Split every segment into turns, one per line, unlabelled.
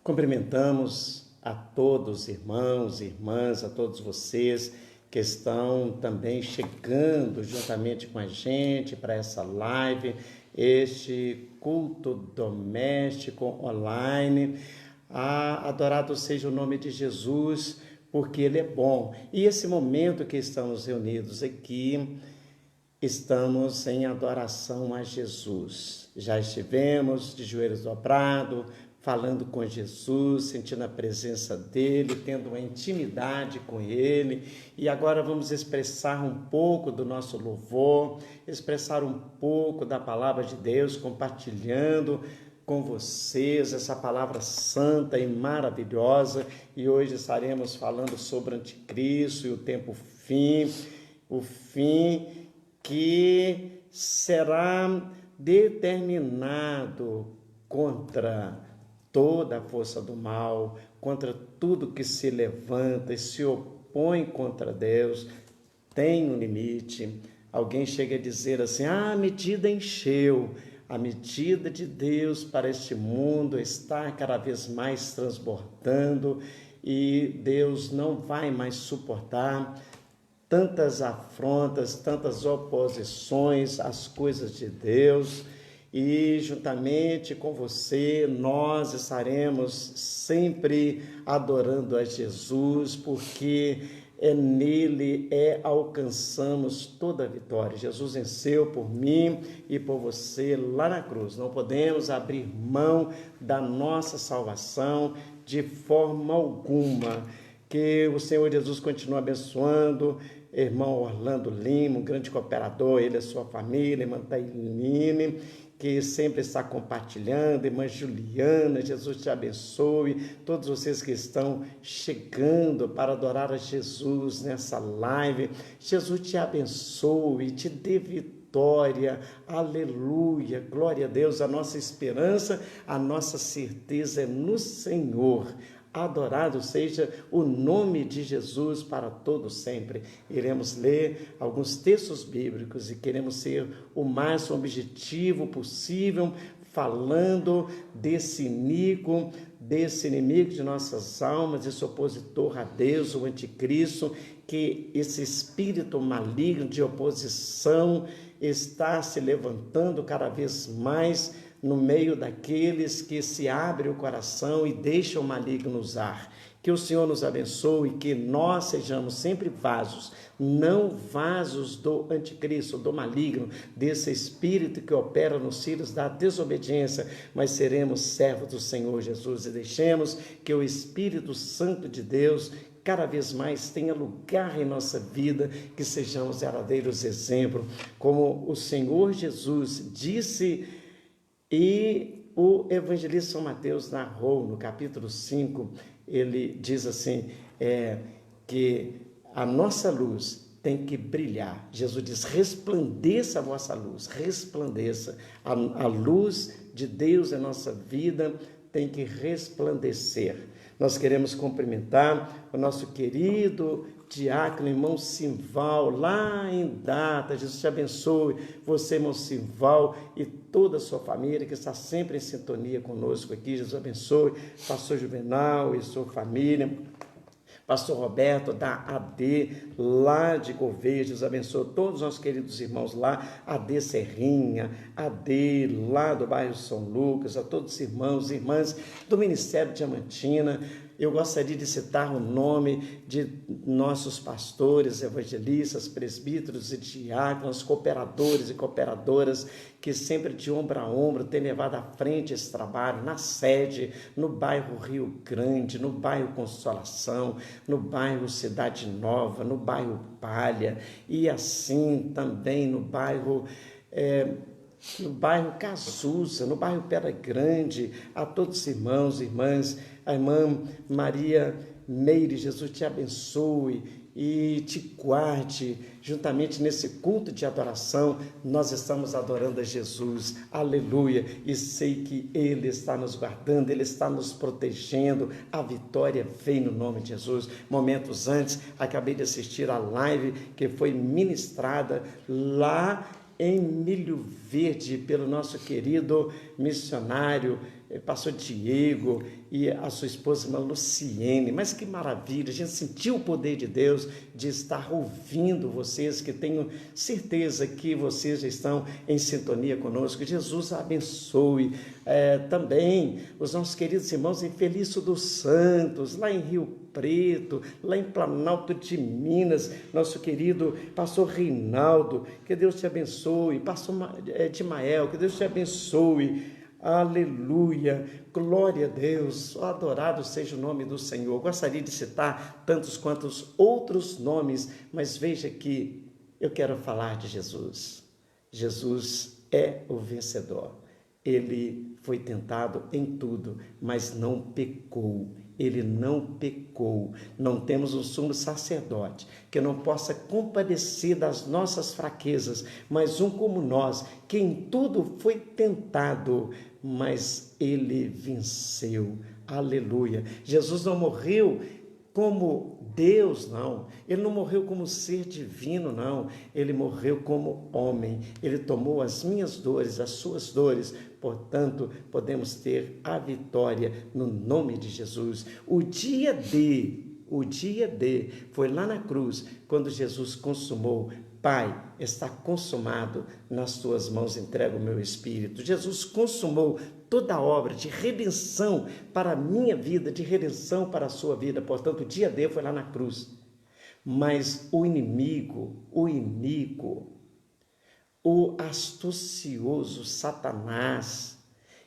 Cumprimentamos a todos, irmãos, irmãs, a todos vocês que estão também chegando juntamente com a gente para essa live, este culto doméstico online. Adorado seja o nome de Jesus, porque Ele é bom. E esse momento que estamos reunidos aqui, estamos em adoração a Jesus. Já estivemos de joelhos dobrados, falando com Jesus, sentindo a presença dEle, tendo uma intimidade com Ele. E agora vamos expressar um pouco do nosso louvor, expressar um pouco da palavra de Deus, compartilhando com vocês essa palavra santa e maravilhosa. E hoje estaremos falando sobre o anticristo e o tempo fim, o fim que será determinado contra toda a força do mal, contra tudo que se levanta e se opõe contra Deus. Tem um limite. Alguém chega a dizer assim: a medida encheu. A medida de Deus para este mundo está cada vez mais transbordando e Deus não vai mais suportar tantas afrontas, tantas oposições às coisas de Deus. E juntamente com você, nós estaremos sempre adorando a Jesus, porque nele alcançamos toda a vitória. Jesus venceu por mim e por você lá na cruz. Não podemos abrir mão da nossa salvação de forma alguma. Que o Senhor Jesus continue abençoando irmão Orlando Lima, um grande cooperador, ele e a sua família, irmã Tailine, que sempre está compartilhando, irmã Juliana, Jesus te abençoe, todos vocês que estão chegando para adorar a Jesus nessa live, Jesus te abençoe, te dê vitória, aleluia, glória a Deus. A nossa esperança, a nossa certeza é no Senhor. Adorado seja o nome de Jesus para todo sempre. Iremos ler alguns textos bíblicos e queremos ser o mais objetivo possível, falando desse inimigo de nossas almas, esse opositor a Deus, o anticristo, que esse espírito maligno de oposição está se levantando cada vez mais no meio daqueles que se abrem o coração e deixam o maligno usar. Que o Senhor nos abençoe e que nós sejamos sempre vasos, não vasos do anticristo, do maligno, desse espírito que opera nos filhos da desobediência, mas seremos servos do Senhor Jesus e deixemos que o Espírito Santo de Deus cada vez mais tenha lugar em nossa vida, que sejamos verdadeiros exemplos, como o Senhor Jesus disse. E o evangelista São Mateus narrou no capítulo 5, ele diz assim, que a nossa luz tem que brilhar. Jesus diz: resplandeça a vossa luz, resplandeça. A luz de Deus em nossa vida tem que resplandecer. Nós queremos cumprimentar o nosso querido diácono, irmão Simval, lá em Data. Jesus te abençoe, você, irmão Simval, e toda a sua família que está sempre em sintonia conosco aqui. Jesus abençoe, pastor Juvenal e sua família. Pastor Roberto da AD, lá de Gouveia, Jesus abençoe todos os nossos queridos irmãos lá, AD Serrinha, AD lá do bairro São Lucas, a todos os irmãos e irmãs do Ministério Diamantina. Eu gostaria de citar o nome de nossos pastores, evangelistas, presbíteros e diáconos, cooperadores e cooperadoras, que sempre de ombro a ombro têm levado à frente esse trabalho, na sede, no bairro Rio Grande, no bairro Consolação, no bairro Cidade Nova, no bairro Palha, e assim também no bairro Cazuza, no bairro Pedra Grande. A todos os irmãos e irmãs, a irmã Maria Meire, Jesus te abençoe e te guarde. Juntamente nesse culto de adoração, nós estamos adorando a Jesus, aleluia, e sei que Ele está nos guardando, Ele está nos protegendo. A vitória vem no nome de Jesus. Momentos antes, acabei de assistir a live que foi ministrada lá em Milho Verde pelo nosso querido missionário pastor Diego e a sua esposa, irmã Luciene. Mas que maravilha, a gente sentiu o poder de Deus de estar ouvindo vocês, que tenho certeza que vocês já estão em sintonia conosco. Jesus abençoe também os nossos queridos irmãos em Felício dos Santos, lá em Rio Preto, lá em Planalto de Minas, nosso querido pastor Reinaldo, que Deus te abençoe, pastor Timael, que Deus te abençoe. Aleluia, glória a Deus, adorado seja o nome do Senhor. Gostaria de citar tantos quantos outros nomes, mas veja que eu quero falar de Jesus. Jesus é o vencedor. Ele foi tentado em tudo, mas não pecou. Ele não pecou. Não temos um sumo sacerdote que não possa compadecer das nossas fraquezas, mas um como nós, que em tudo foi tentado, mas ele venceu. Aleluia. Jesus não morreu como Deus, não. Ele não morreu como ser divino, não. Ele morreu como homem. Ele tomou as minhas dores, as suas dores. Portanto, podemos ter a vitória no nome de Jesus. O dia D foi lá na cruz, quando Jesus consumou. Pai, está consumado, nas tuas mãos entrego o meu espírito. Jesus consumou toda a obra de redenção para a minha vida, de redenção para a sua vida. Portanto, o dia D foi lá na cruz. Mas o inimigo, o iníquo, o astucioso Satanás,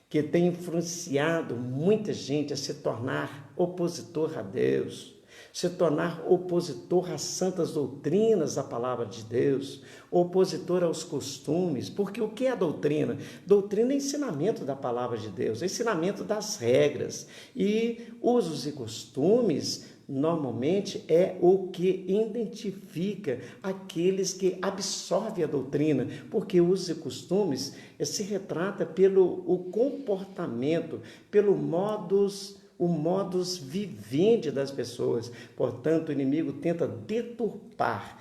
que tem influenciado muita gente a se tornar opositor a Deus, se tornar opositor às santas doutrinas da palavra de Deus, opositor aos costumes, porque o que é a doutrina? Doutrina é ensinamento da palavra de Deus, é ensinamento das regras, e usos e costumes normalmente é o que identifica aqueles que absorvem a doutrina, porque usos e costumes se retrata pelo comportamento, pelo o modus vivendi das pessoas. Portanto, o inimigo tenta deturpar,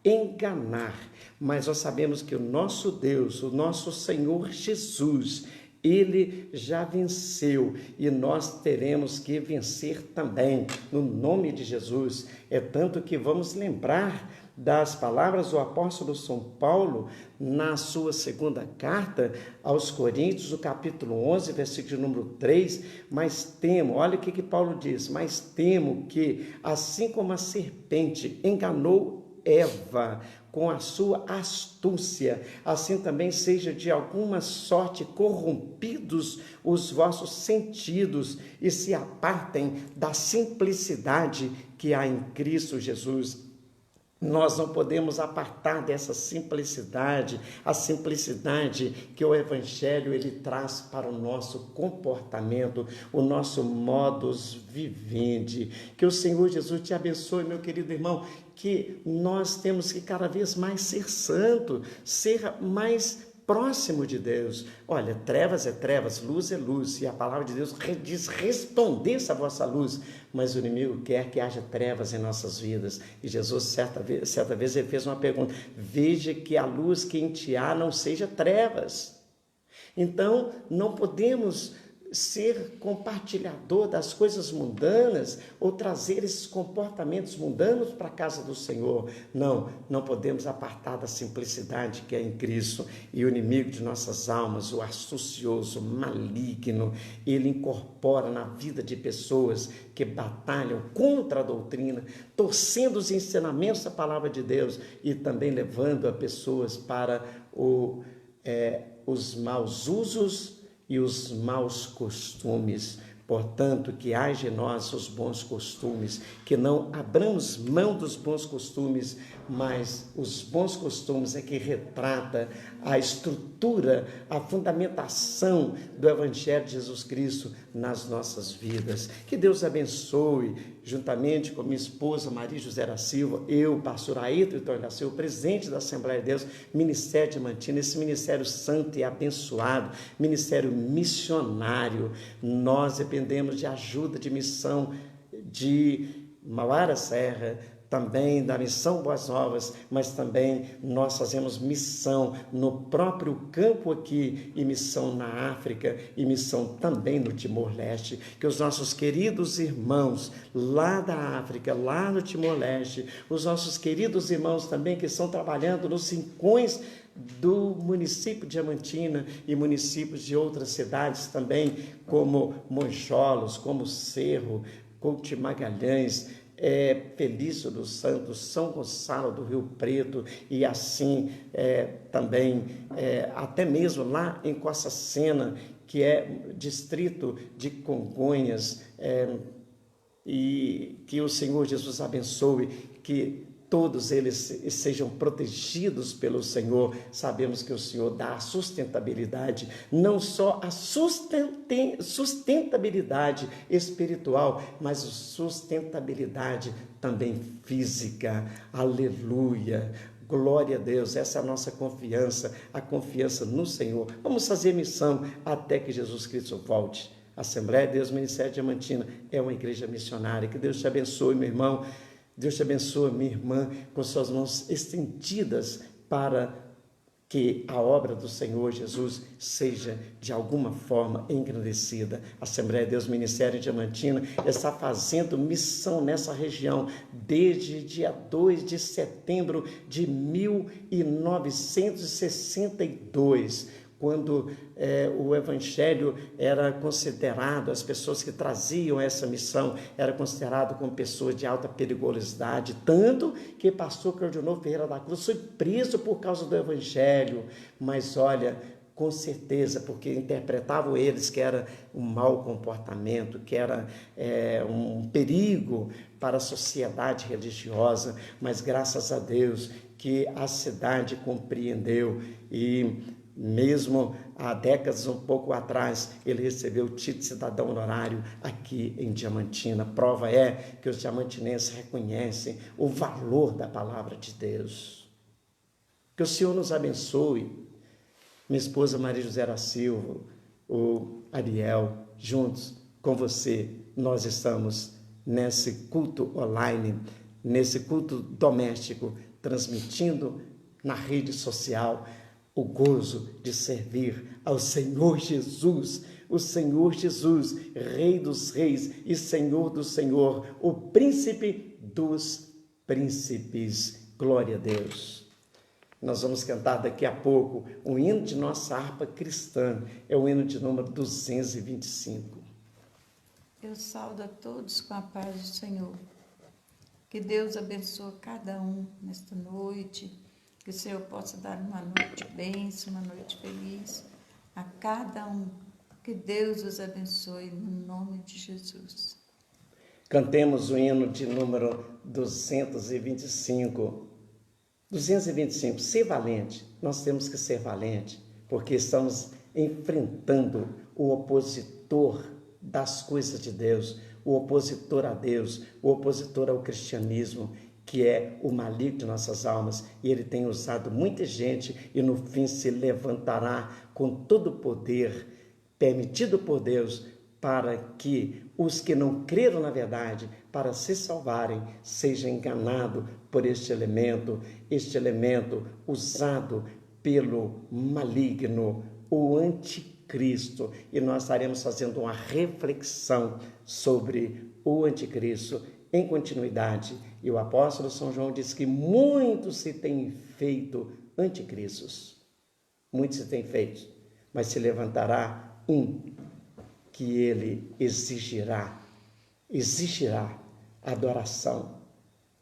enganar, mas nós sabemos que o nosso Deus, o nosso Senhor Jesus, ele já venceu e nós teremos que vencer também, no nome de Jesus. É tanto que vamos lembrar das palavras do apóstolo São Paulo na sua segunda carta aos Coríntios, o capítulo 11, versículo número 3, mas temo, olha o que Paulo diz, mas temo que, assim como a serpente enganou Eva com a sua astúcia, assim também seja de alguma sorte corrompidos os vossos sentidos e se apartem da simplicidade que há em Cristo Jesus. Nós não podemos apartar dessa simplicidade, a simplicidade que o Evangelho ele traz para o nosso comportamento, o nosso modus vivendi. Que o Senhor Jesus te abençoe, meu querido irmão, que nós temos que cada vez mais ser santo, ser mais próximo de Deus. Olha, trevas é trevas, luz é luz, e a palavra de Deus diz, resplandeça a vossa luz, mas o inimigo quer que haja trevas em nossas vidas, e Jesus certa vez ele fez uma pergunta, veja que a luz que em ti há não seja trevas. Então, não podemos ser compartilhador das coisas mundanas ou trazer esses comportamentos mundanos para a casa do Senhor. Não podemos apartar da simplicidade que é em Cristo. E o inimigo de nossas almas, o astucioso, maligno, ele incorpora na vida de pessoas que batalham contra a doutrina, torcendo os ensinamentos da palavra de Deus e também levando a pessoas para os maus usos e os maus costumes. Portanto, que haja em nós os bons costumes, que não abramos mão dos bons costumes, mas os bons costumes é que retrata a estrutura, a fundamentação do Evangelho de Jesus Cristo nas nossas vidas. Que Deus abençoe, juntamente com minha esposa Maria José da Silva, eu, pastor Ayrton da Silva, presidente da Assembleia de Deus, Ministério de Mantina, esse ministério santo e abençoado, ministério missionário. Nós dependemos de ajuda de missão de Mauara Serra, também da missão Boas Novas, mas também nós fazemos missão no próprio campo aqui, e missão na África, e missão também no Timor-Leste. Que os nossos queridos irmãos lá da África, lá no Timor-Leste, os nossos queridos irmãos também que estão trabalhando nos rincões do município de Diamantina e municípios de outras cidades também, como Monjolos, como Cerro, Couto Magalhães, Felício dos Santos, São Gonçalo do Rio Preto e assim também até mesmo lá em Costa Sena, que é distrito de Congonhas, e que o Senhor Jesus abençoe, que todos eles sejam protegidos pelo Senhor. Sabemos que o Senhor dá a sustentabilidade, não só a sustentabilidade espiritual, mas a sustentabilidade também física. Aleluia! Glória a Deus, essa é a nossa confiança, a confiança no Senhor. Vamos fazer missão até que Jesus Cristo volte. A Assembleia de Deus Ministério Diamantina é uma igreja missionária. Que Deus te abençoe, meu irmão. Deus te abençoe, minha irmã, com suas mãos estendidas para que a obra do Senhor Jesus seja de alguma forma engrandecida. A Assembleia de Deus Ministério Diamantina está fazendo missão nessa região desde dia 2 de setembro de 1962, quando o Evangelho era considerado, as pessoas que traziam essa missão, era considerado como pessoas de alta periculosidade, tanto que pastor Claudionor Ferreira da Cruz foi preso por causa do Evangelho, mas olha, com certeza, porque interpretavam eles que era um mau comportamento, que era um perigo para a sociedade religiosa, mas graças a Deus que a cidade compreendeu e mesmo há décadas um pouco atrás, ele recebeu o título de cidadão honorário aqui em Diamantina. Prova é que os diamantinenses reconhecem o valor da palavra de Deus. Que o Senhor nos abençoe. Minha esposa Maria José da Silva, o Ariel, juntos com você, nós estamos nesse culto online, nesse culto doméstico, transmitindo na rede social o gozo de servir ao Senhor Jesus, o Senhor Jesus, Rei dos Reis e Senhor do Senhor, o Príncipe dos Príncipes. Glória a Deus. Nós vamos cantar daqui a pouco o hino de nossa harpa cristã, é o hino de número 225.
Eu saudo a todos com a paz do Senhor. Que Deus abençoe cada um nesta noite. Que o Senhor possa dar uma noite de bênção, uma noite feliz a cada um. Que Deus os abençoe no nome de Jesus.
Cantemos o hino de número 225. 225, ser valente. Nós temos que ser valente, porque estamos enfrentando o opositor das coisas de Deus, o opositor a Deus, o opositor ao cristianismo, que é o maligno de nossas almas, e ele tem usado muita gente, e no fim se levantará com todo o poder permitido por Deus, para que os que não creram na verdade, para se salvarem, sejam enganados por este elemento usado pelo maligno, o anticristo. E nós estaremos fazendo uma reflexão sobre o anticristo em continuidade. E o apóstolo São João diz que muitos se têm feito anticristos. Muitos se têm feito, mas se levantará um que ele exigirá adoração,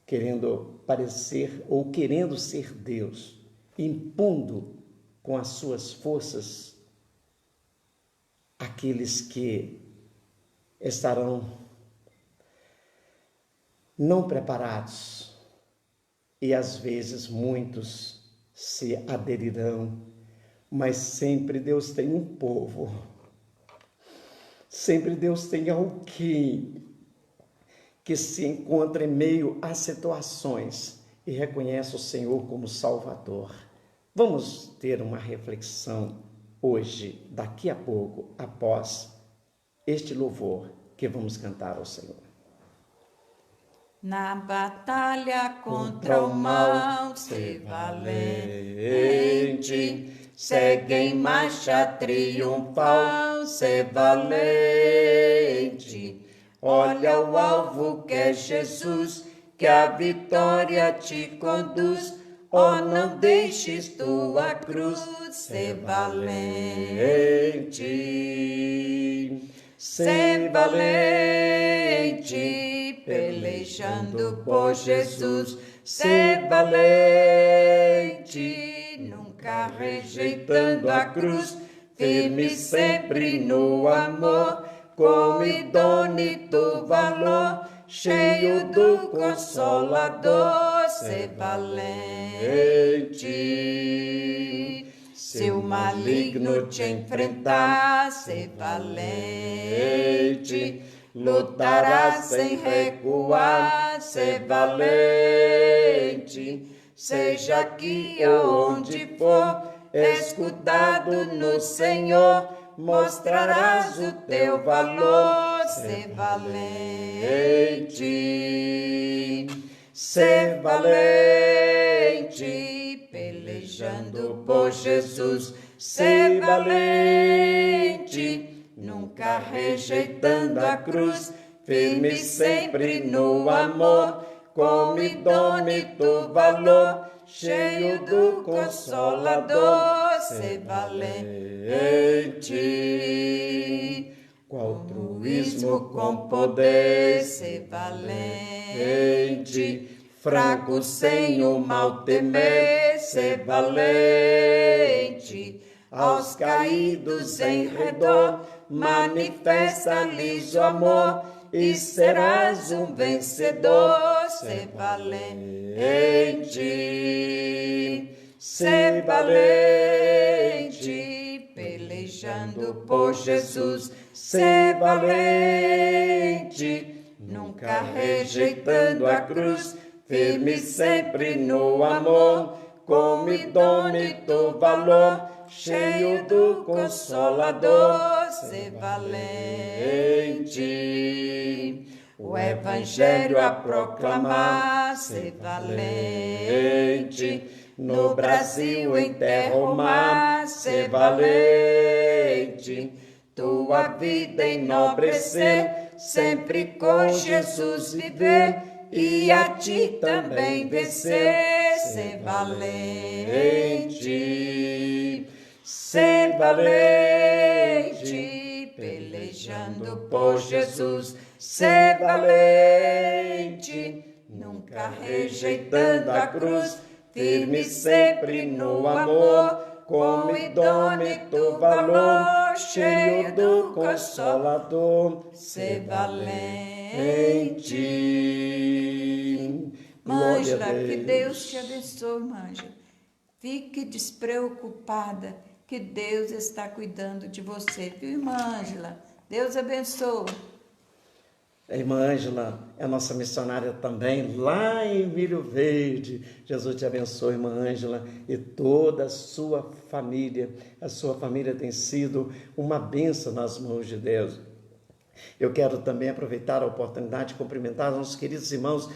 querendo parecer ou querendo ser Deus, impondo com as suas forças aqueles que estarão não preparados, e às vezes muitos se aderirão, mas sempre Deus tem um povo, sempre Deus tem alguém que se encontra em meio às situações e reconhece o Senhor como Salvador. Vamos ter uma reflexão hoje, daqui a pouco, após este louvor que vamos cantar ao Senhor.
Na batalha contra o mal, ser valente. Segue em marcha triunfal, ser valente. Olha o alvo que é Jesus, que a vitória te conduz. Oh, não deixes tua cruz, ser valente. Ser valente, pelejando por Jesus. Ser valente, nunca rejeitando a cruz. Firme sempre no amor, com idônito valor, cheio do Consolador. Ser valente. Se o maligno te enfrentar, ser valente. Lutarás sem recuar, ser valente. Seja aqui ou onde for, escudado no Senhor, mostrarás o teu valor, ser valente. Ser valente, pelejando por Jesus. Ser valente, nunca rejeitando a cruz. Firme sempre no amor, com idônito valor, cheio do Consolador. Ser valente. Com altruísmo, com poder, ser valente. Fraco sem o mal temer, ser valente. Aos caídos em redor, manifesta-lhes o amor, e serás um vencedor, ser valente. Ser valente, pelejando por Jesus. Ser valente, nunca rejeitando a cruz. Firme sempre no amor, com idônito valor, cheio do Consolador. Ser valente. O Evangelho a proclamar, ser valente. No Brasil, em terra ou mar, ser valente. Tua vida enobrecer, sempre com Jesus viver, e a ti também vencer, ser valente. Ser valente, pelejando por Jesus. Ser valente, nunca rejeitando a cruz. Firme sempre no amor, com idônito valor, cheio do Consolador. Ser valente. Mângela, que Deus te abençoe, Mângela. Fique despreocupada, que Deus está cuidando de você, viu, irmã Ângela? Deus abençoe.
A irmã Ângela é nossa missionária também, lá em Milho Verde. Jesus te abençoe, irmã Ângela, e toda a sua família. A sua família tem sido uma bênção nas mãos de Deus. Eu quero também aproveitar a oportunidade de cumprimentar os nossos queridos irmãos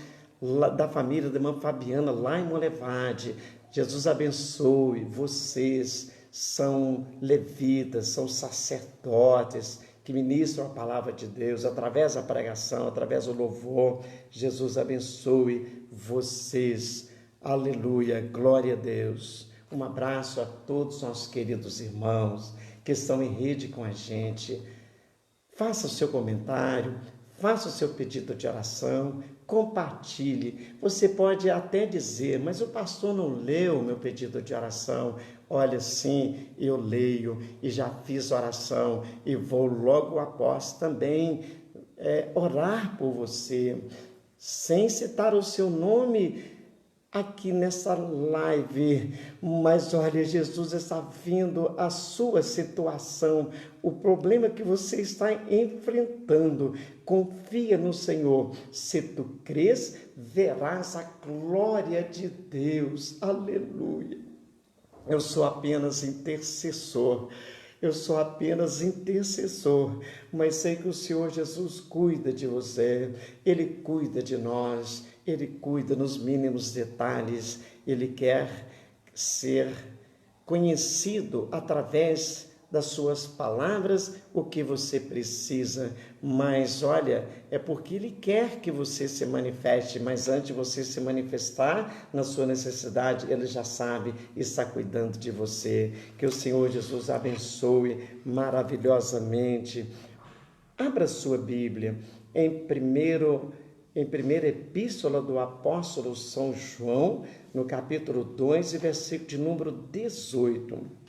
da família da irmã Fabiana, lá em Molevade. Jesus abençoe vocês, são levitas, são sacerdotes, que ministram a palavra de Deus, através da pregação, através do louvor. Jesus abençoe vocês. Aleluia, glória a Deus. Um abraço a todos os nossos queridos irmãos que estão em rede com a gente. Faça o seu comentário, faça o seu pedido de oração, compartilhe. Você pode até dizer, mas o pastor não leu o meu pedido de oração. Olha, sim, eu leio e já fiz oração e vou logo após também orar por você, sem citar o seu nome aqui nessa live. Mas olha, Jesus está vendo a sua situação, o problema que você está enfrentando. Confia no Senhor. Se tu crês, verás a glória de Deus. Aleluia. Eu sou apenas intercessor. eu sou apenas intercessor, mas sei que o Senhor Jesus cuida de você, Ele cuida de nós, Ele cuida nos mínimos detalhes, Ele quer ser conhecido através das suas palavras o que você precisa, mas olha, é porque Ele quer que você se manifeste, mas antes de você se manifestar na sua necessidade, Ele já sabe e está cuidando de você. Que o Senhor Jesus abençoe maravilhosamente. Abra sua Bíblia em primeira epístola do apóstolo São João, no capítulo 2 e versículo de número 18.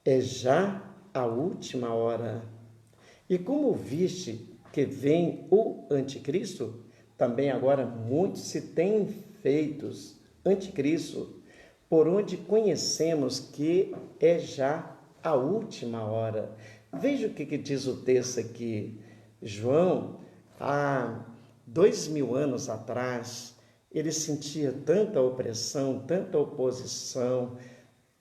É já a última hora. E como viste que vem o anticristo, também agora muitos se têm feitos anticristo, por onde conhecemos que é já a última hora. Veja o que diz o texto aqui. João, há 2000 anos atrás, ele sentia tanta opressão, tanta oposição,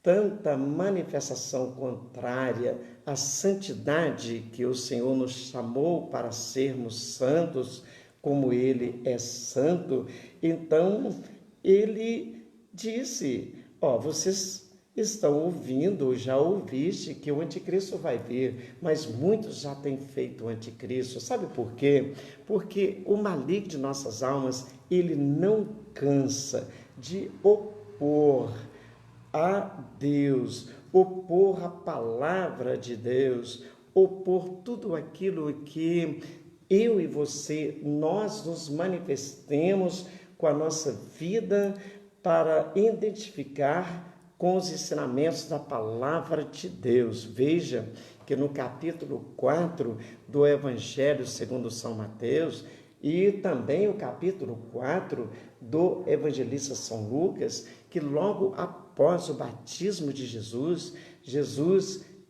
tanta manifestação contrária à santidade que o Senhor nos chamou para sermos santos, como Ele é santo. Então, Ele disse, vocês estão ouvindo, já ouviste que o anticristo vai vir, mas muitos já têm feito o anticristo. Sabe por quê? Porque o maligno de nossas almas, ele não cansa de opor a Deus, opor a palavra de Deus, opor tudo aquilo que eu e você, nós nos manifestemos com a nossa vida para identificar com os ensinamentos da palavra de Deus. Veja que no capítulo 4 do Evangelho segundo São Mateus e também o capítulo 4 do evangelista São Lucas, que logo após o batismo de Jesus,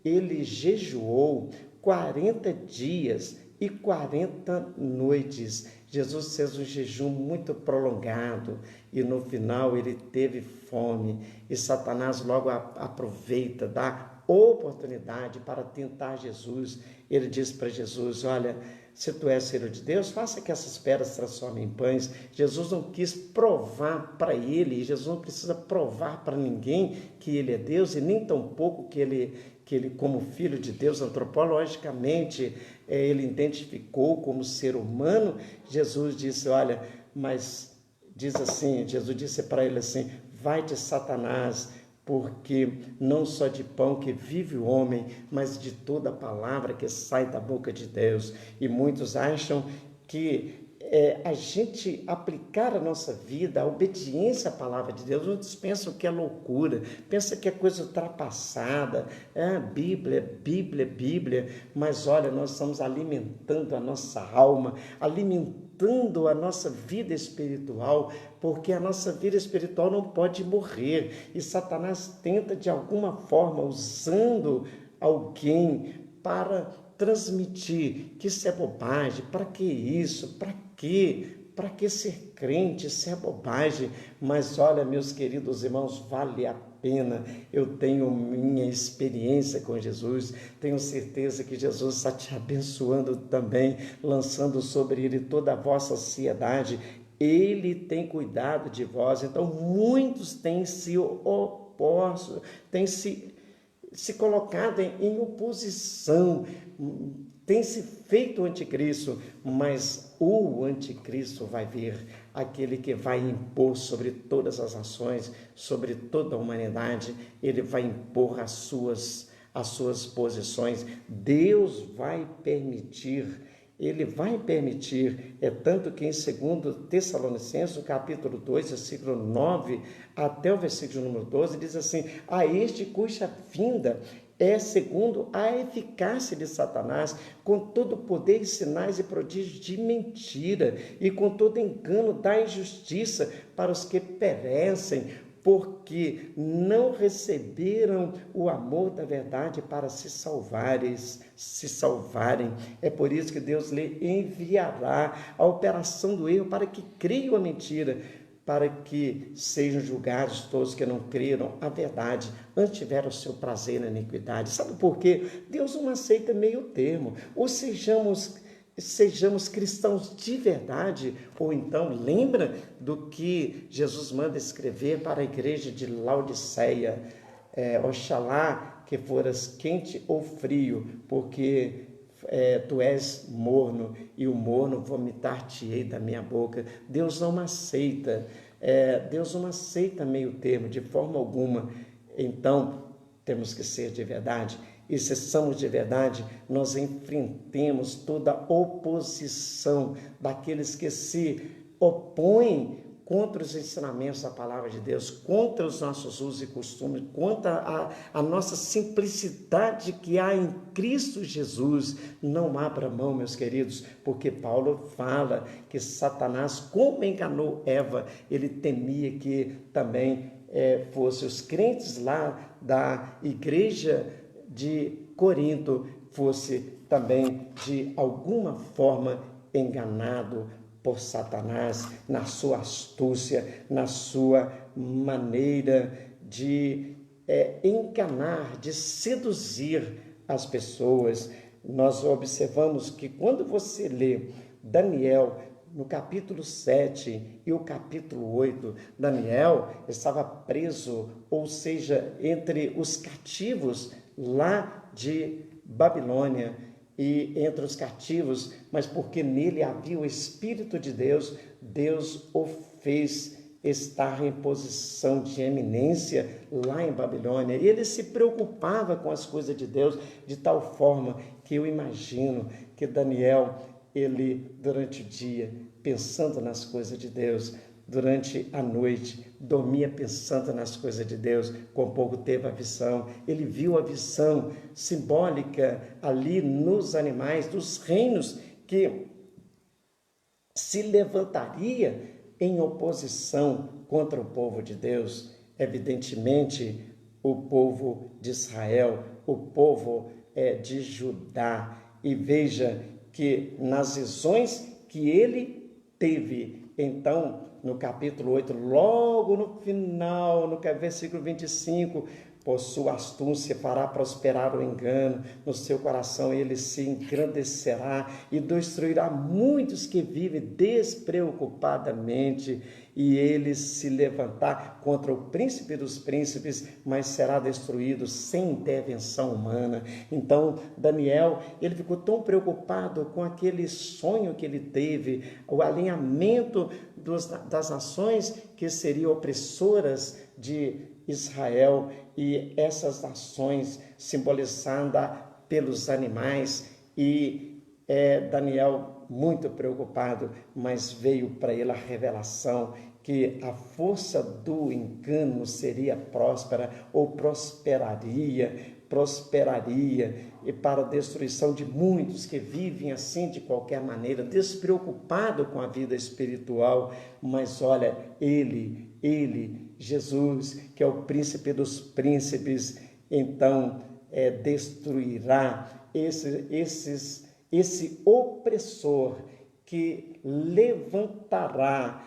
ele jejuou 40 dias e 40 noites. Jesus fez um jejum muito prolongado e no final ele teve fome e Satanás logo aproveita, dá oportunidade para tentar Jesus. Ele diz para Jesus, olha, se tu és filho de Deus, faça que essas pedras transformem em pães. Jesus não quis provar para ele, Jesus não precisa provar para ninguém que ele é Deus e nem tampouco que ele como filho de Deus, antropologicamente, ele identificou como ser humano. Jesus disse, olha, mas diz assim, Jesus disse para ele assim, vai-te Satanás, porque não só de pão que vive o homem, mas de toda a palavra que sai da boca de Deus. E muitos acham que a gente aplicar a nossa vida, a obediência à palavra de Deus, muitos pensam que é loucura, pensam que é coisa ultrapassada, Bíblia, mas olha, nós estamos alimentando a nossa alma, alimentando a nossa vida espiritual, porque a nossa vida espiritual não pode morrer, e Satanás tenta de alguma forma, usando alguém para transmitir que isso é bobagem, para que isso, para que ser crente, isso é bobagem, mas olha, meus queridos irmãos, vale a pena. Eu tenho minha experiência com Jesus, tenho certeza que Jesus está te abençoando também, lançando sobre ele toda a vossa ansiedade. Ele tem cuidado de vós. Então muitos têm se oposto, têm se colocado em oposição, tem se feito o anticristo, mas o anticristo vai vir, aquele que vai impor sobre todas as nações, sobre toda a humanidade, ele vai impor as suas posições. Deus vai permitir, ele vai permitir, tanto que em 2 Tessalonicenses, no capítulo 2, versículo 9, até o versículo número 12, diz assim, a este cuja vinda é segundo a eficácia de Satanás, com todo poder e sinais e prodígios de mentira, e com todo engano da injustiça para os que perecem, porque não receberam o amor da verdade para se salvarem. É por isso que Deus lhe enviará a operação do erro para que creiam a mentira, para que sejam julgados todos que não creram a verdade, antes tiveram o seu prazer na iniquidade. Sabe por quê? Deus não aceita meio termo. Ou sejamos cristãos de verdade, ou então lembra do que Jesus manda escrever para a igreja de Laodiceia: Oxalá que foras quente ou frio, porque tu és morno, e o morno vomitar-te-ei da minha boca. Deus não aceita, Deus não aceita meio termo de forma alguma. Então, temos que ser de verdade. E se somos de verdade, nós enfrentemos toda a oposição daqueles que se opõem contra os ensinamentos da palavra de Deus, contra os nossos usos e costumes, contra a nossa simplicidade que há em Cristo Jesus. Não abra mão, meus queridos, porque Paulo fala que Satanás, como enganou Eva, ele temia que também fossem os crentes lá da igreja de Corinto, fosse também de alguma forma enganado por Satanás, na sua astúcia, na sua maneira de enganar, de seduzir as pessoas. Nós observamos que quando você lê Daniel, no capítulo 7 e o capítulo 8, Daniel estava preso, ou seja, entre os cativos lá de Babilônia, e entre os cativos, mas porque nele havia o Espírito de Deus, Deus o fez estar em posição de eminência lá em Babilônia. E ele se preocupava com as coisas de Deus, de tal forma que eu imagino que Daniel, ele durante o dia, pensando nas coisas de Deus, durante a noite, dormia pensando nas coisas de Deus. Com pouco teve a visão. Ele viu a visão simbólica ali nos animais, dos reinos que se levantaria em oposição contra o povo de Deus. Evidentemente, o povo de Israel, o povo de Judá. E veja que nas visões que ele teve, então, no capítulo 8, logo no final, no versículo 25, por sua astúcia fará prosperar o engano, no seu coração ele se engrandecerá e destruirá muitos que vivem despreocupadamente, e ele se levantar contra o príncipe dos príncipes, mas será destruído sem intervenção humana. Então, Daniel, ele ficou tão preocupado com aquele sonho que ele teve, o alinhamento das nações que seriam opressoras de Israel, e essas nações simbolizadas pelos animais, e Daniel muito preocupado, mas veio para ele a revelação que a força do engano seria próspera, ou prosperaria, e para a destruição de muitos que vivem assim de qualquer maneira, despreocupado com a vida espiritual. Mas olha, ele, Jesus, que é o príncipe dos príncipes, então destruirá esse opressor que levantará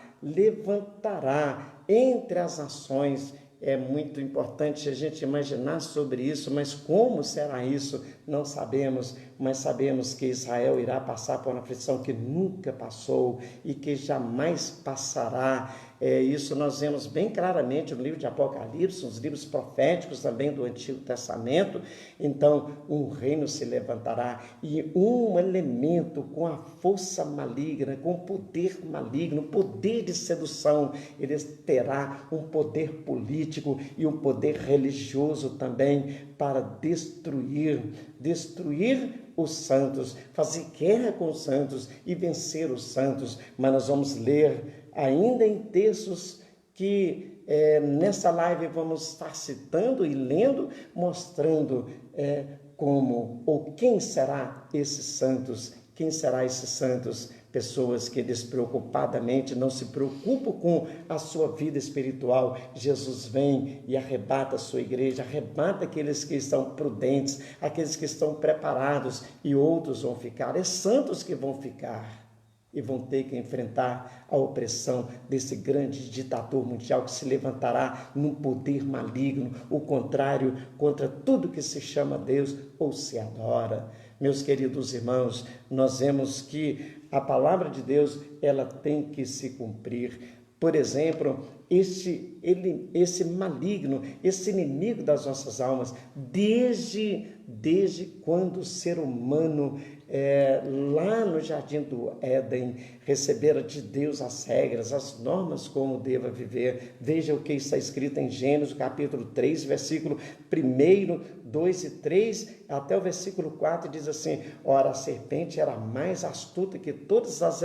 entre as nações. É muito importante a gente imaginar sobre isso, mas como será isso? Não sabemos, mas sabemos que Israel irá passar por uma aflição que nunca passou e que jamais passará. Isso nós vemos bem claramente no livro de Apocalipse, nos livros proféticos também do Antigo Testamento. Então, um reino se levantará, e um elemento com a força maligna, com o poder maligno, poder de sedução, ele terá um poder político e um poder religioso também para destruir os santos, fazer guerra com os santos e vencer os santos. Mas nós vamos ler ainda em textos que nessa live vamos estar citando e lendo, mostrando como ou quem será esses santos. Quem será esses santos? Pessoas que despreocupadamente não se preocupam com a sua vida espiritual. Jesus vem e arrebata a sua igreja, arrebata aqueles que estão prudentes, aqueles que estão preparados, e outros vão ficar. É santos que vão ficar. e vão ter que enfrentar a opressão desse grande ditador mundial que se levantará num poder maligno, o contrário, contra tudo que se chama Deus ou se adora. Meus queridos irmãos, nós vemos que a palavra de Deus, ela tem que se cumprir. Por exemplo, esse maligno, esse inimigo das nossas almas, desde quando o ser humano, lá no jardim do Éden, recebera de Deus as regras, as normas como deva viver. Veja o que está escrito em Gênesis, capítulo 3, versículo 1, 2 e 3, até o versículo 4, diz assim: ora, a serpente era mais astuta que todas as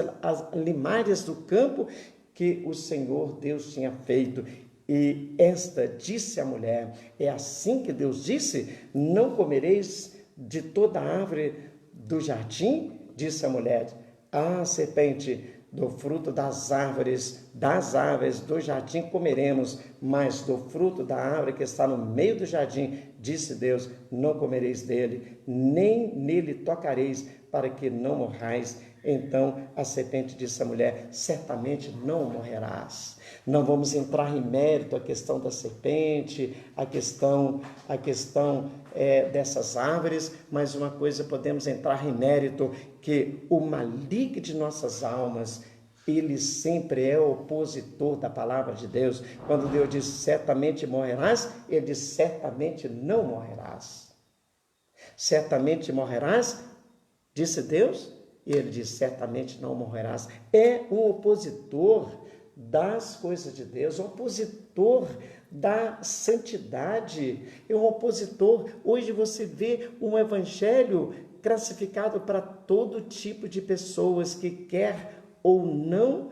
limárias do campo que o Senhor Deus tinha feito. E esta disse à mulher: é assim que Deus disse, não comereis de toda a árvore do jardim? Disse a mulher: a serpente, do fruto das árvores do jardim comeremos, mas do fruto da árvore que está no meio do jardim, disse Deus, não comereis dele, nem nele tocareis, para que não morrais. Então a serpente disse à mulher: certamente não morrerás. Não vamos entrar em mérito a questão da serpente, a questão dessas árvores, mas uma coisa podemos entrar em mérito, que o maligno de nossas almas, ele sempre é opositor da palavra de Deus. Quando Deus diz certamente morrerás, ele diz certamente não morrerás. Certamente morrerás, disse Deus, e ele diz certamente não morrerás. É um opositor das coisas de Deus, um opositor da santidade, é um opositor. Hoje você vê um evangelho classificado para todo tipo de pessoas que quer ou não,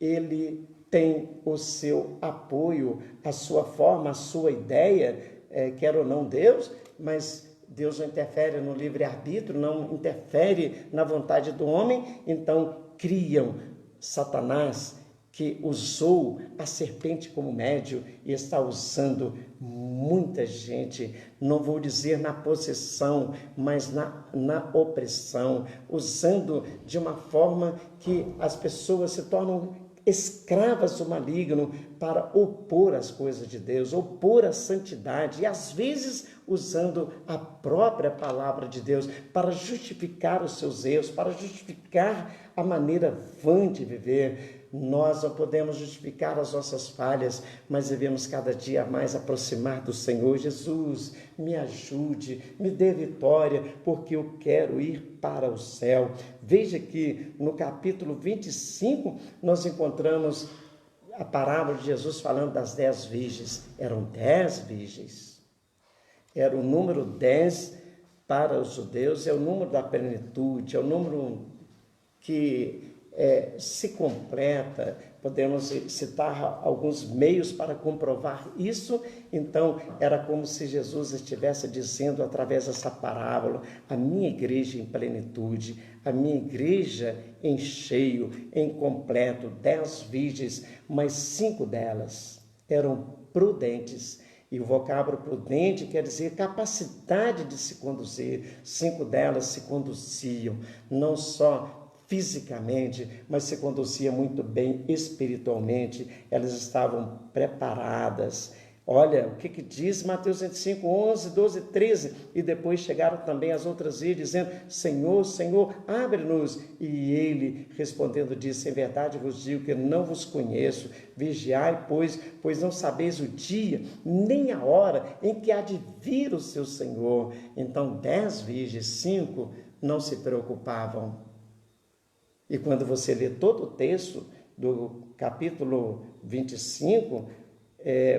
ele tem o seu apoio, a sua forma, a sua ideia, quer ou não Deus, mas Deus não interfere no livre-arbítrio, não interfere na vontade do homem, então criam Satanás, que usou a serpente como médio e está usando muita gente, não vou dizer na possessão, mas na opressão, usando de uma forma que as pessoas se tornam escravas do maligno para opor as coisas de Deus, opor a santidade, e às vezes usando a própria palavra de Deus para justificar os seus erros, para justificar a maneira vã de viver. Nós não podemos justificar as nossas falhas, mas devemos cada dia mais aproximar do Senhor. Jesus, me ajude, me dê vitória, porque eu quero ir para o céu. Veja que no capítulo 25 nós encontramos a parábola de Jesus falando das 10 virgens. Eram 10 virgens. Era o número 10 para os judeus, é o número da plenitude, é o número que se completa. Podemos citar alguns meios para comprovar isso. Então, era como se Jesus estivesse dizendo através dessa parábola: a minha igreja em plenitude, a minha igreja em cheio, em completo, 10 virgens, mas 5 delas eram prudentes. E o vocábulo prudente quer dizer capacidade de se conduzir. 5 delas se conduziam, não só fisicamente, mas se conduziam muito bem espiritualmente. Elas estavam preparadas. Olha o que diz Mateus 25, 11, 12, 13. E depois chegaram também as outras virgens, dizendo: Senhor, Senhor, abre-nos. E ele, respondendo, disse: em verdade vos digo que não vos conheço. Vigiai, pois não sabeis o dia, nem a hora em que há de vir o seu Senhor. Então 10 virgens, 5 não se preocupavam. E quando você lê todo o texto do capítulo 25,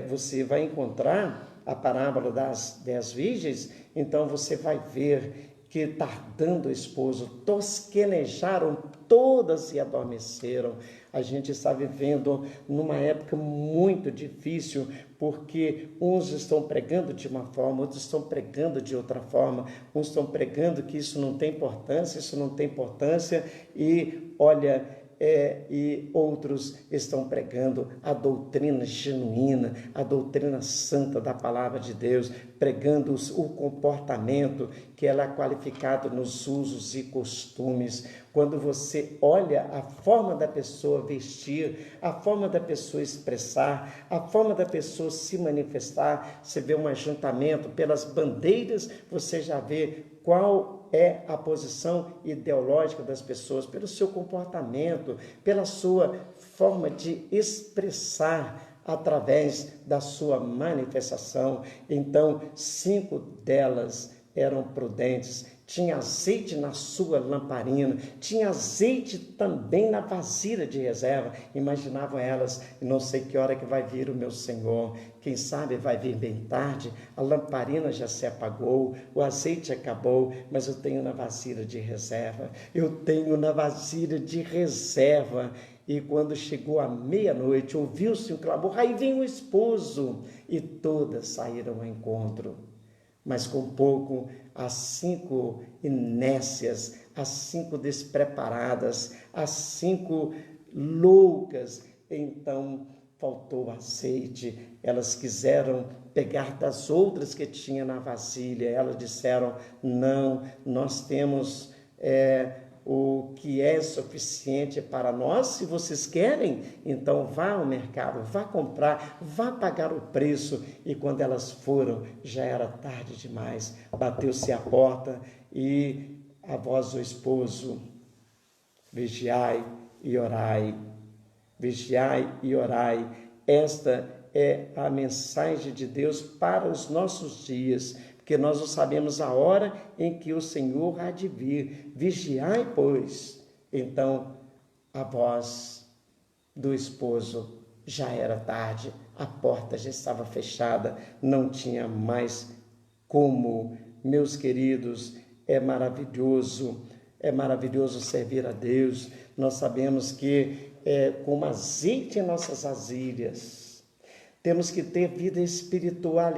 você vai encontrar a parábola das 10 virgens. Então você vai ver que, tardando o esposo, tosquenejaram todas e adormeceram. A gente está vivendo numa época muito difícil, porque uns estão pregando de uma forma, outros estão pregando de outra forma, uns estão pregando que isso não tem importância, e olha, e outros estão pregando a doutrina genuína, a doutrina santa da palavra de Deus. pregando o comportamento que ela é qualificado nos usos e costumes. Quando você olha a forma da pessoa vestir, a forma da pessoa expressar, a forma da pessoa se manifestar, você vê um ajuntamento pelas bandeiras, você já vê qual é a posição ideológica das pessoas, pelo seu comportamento, pela sua forma de expressar através da sua manifestação. Então, 5 delas eram prudentes, tinha azeite na sua lamparina, tinha azeite também na vasilha de reserva. Imaginavam elas, não sei que hora que vai vir o meu Senhor, quem sabe vai vir bem tarde, a lamparina já se apagou, o azeite acabou, mas eu tenho na vasilha de reserva, eu tenho na vasilha de reserva. E quando chegou a meia-noite, ouviu-se um clamor, aí vem o esposo, e todas saíram ao encontro. Mas com pouco, as 5 inércias, as 5 despreparadas, as 5 loucas, então faltou azeite. Elas quiseram pegar das outras que tinha na vasilha. Elas disseram, não, nós temos o que é suficiente para nós. Se vocês querem, então vá ao mercado, vá comprar, vá pagar o preço. E quando elas foram, já era tarde demais. Bateu-se a porta e a voz do esposo, vigiai e orai. Vigiai e orai. Esta é a mensagem de Deus para os nossos dias, porque nós não sabemos a hora em que o Senhor há de vir. Vigiai, pois. Então, a voz do esposo já era tarde, a porta já estava fechada, não tinha mais como. Meus queridos, é maravilhoso servir a Deus. Nós sabemos que como azeite em nossas vasilhas, temos que ter vida espiritual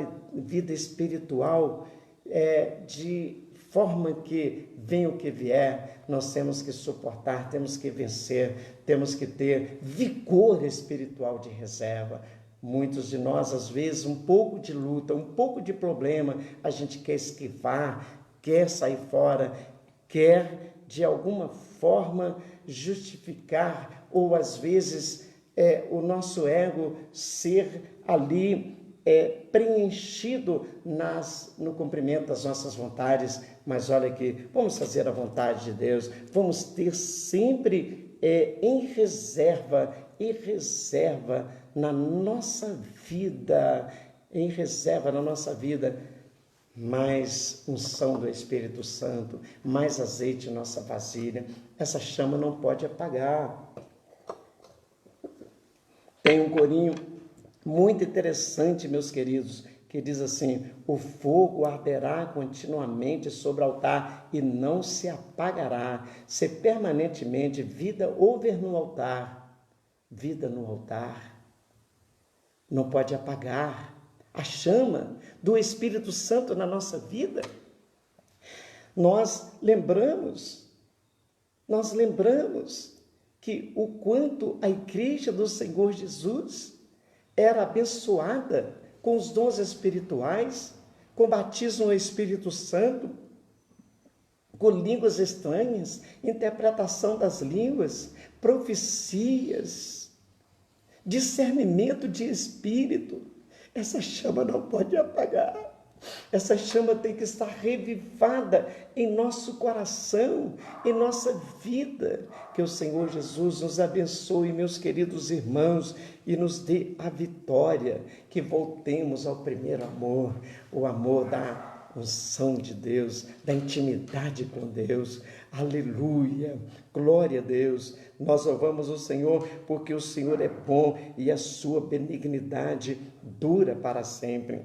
de forma que venha o que vier, nós temos que suportar, temos que vencer, temos que ter vigor espiritual de reserva. Muitos de nós, às vezes, um pouco de luta, um pouco de problema, a gente quer esquivar, quer sair fora, quer de alguma forma justificar, ou às vezes o nosso ego ser ali preenchido no cumprimento das nossas vontades. Mas olha aqui, vamos fazer a vontade de Deus, vamos ter sempre em reserva na nossa vida, mais unção do Espírito Santo, mais azeite em nossa vasilha. Essa chama não pode apagar. Tem um corinho muito interessante, meus queridos, que diz assim: o fogo arderá continuamente sobre o altar e não se apagará. Se permanentemente vida houver no altar, vida no altar não pode apagar a chama do Espírito Santo na nossa vida. Nós lembramos que o quanto a igreja do Senhor Jesus era abençoada com os dons espirituais, com batismo no Espírito Santo, com línguas estranhas, interpretação das línguas, profecias, discernimento de espírito. Essa chama não pode apagar. Essa chama tem que estar revivada em nosso coração, em nossa vida. Que o Senhor Jesus nos abençoe, meus queridos irmãos, e nos dê a vitória. Que voltemos ao primeiro amor, o amor da unção de Deus, da intimidade com Deus. Aleluia, glória a Deus. Nós louvamos o Senhor porque o Senhor é bom e a sua benignidade dura para sempre.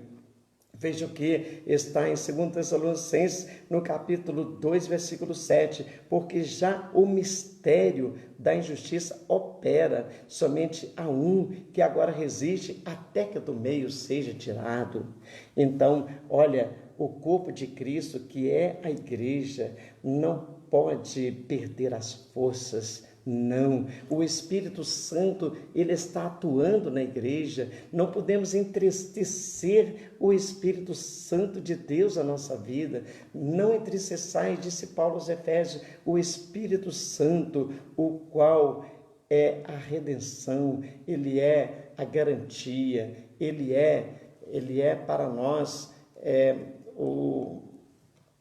Veja o que está em 2 Tessalonicenses, no capítulo 2, versículo 7. Porque já o mistério da injustiça opera, somente há um que agora resiste até que do meio seja tirado. Então, olha, o corpo de Cristo, que é a igreja, não pode perder as forças, Não, o Espírito Santo, ele está atuando na igreja. Não podemos entristecer o Espírito Santo de Deus na nossa vida. Não entristeçais, disse Paulo aos Efésios, o Espírito Santo, o qual é a redenção, ele é a garantia, ele é para nós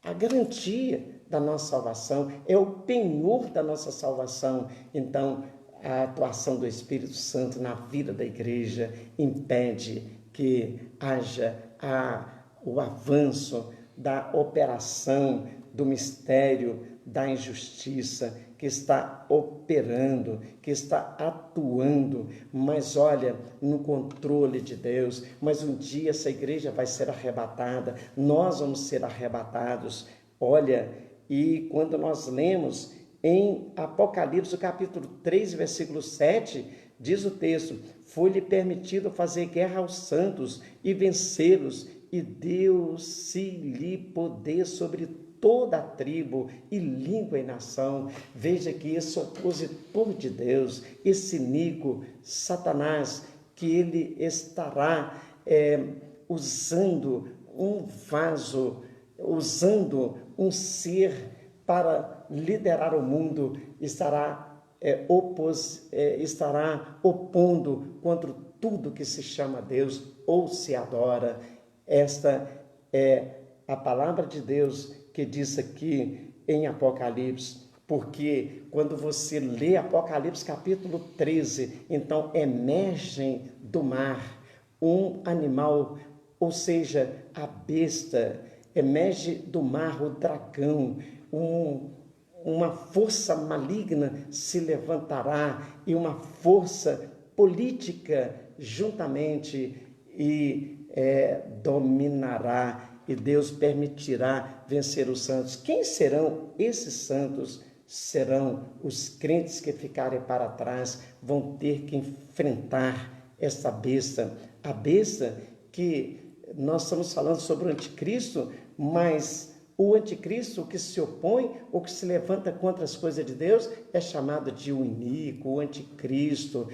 a garantia da nossa salvação, é o penhor da nossa salvação. Então, a atuação do Espírito Santo na vida da igreja impede que haja o avanço da operação do mistério da injustiça que está operando, que está atuando, mas olha, no controle de Deus. Mas um dia essa igreja vai ser arrebatada, nós vamos ser arrebatados. Olha, e quando nós lemos em Apocalipse, capítulo 3, versículo 7, diz o texto: foi-lhe permitido fazer guerra aos santos e vencê-los, e deu-se-lhe poder sobre toda a tribo e língua e nação. Veja que esse opositor de Deus, esse iníquo, Satanás, que ele estará usando um vaso, usando um ser para liderar o mundo, estará opondo contra tudo que se chama Deus ou se adora. Esta é a palavra de Deus que diz aqui em Apocalipse, porque quando você lê Apocalipse capítulo 13, então emergem do mar um animal, ou seja, a besta, emerge do mar o dragão, uma força maligna se levantará e uma força política juntamente e dominará, e Deus permitirá vencer os santos. Quem serão esses santos? Serão os crentes que ficarem para trás, vão ter que enfrentar essa besta. A besta que nós estamos falando sobre o anticristo, mas o anticristo que se opõe ou que se levanta contra as coisas de Deus é chamado de o iníquo, o anticristo,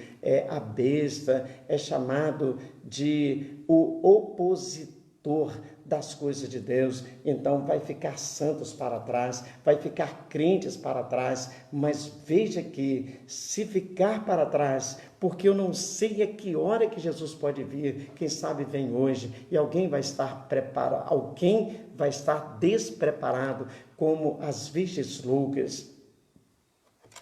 a besta, é chamado de o opositor das coisas de Deus. Então vai ficar santos para trás, vai ficar crentes para trás, mas veja que se ficar para trás, porque eu não sei a que hora que Jesus pode vir, quem sabe vem hoje, e alguém vai estar preparado, alguém vai estar despreparado, como as virgens loucas,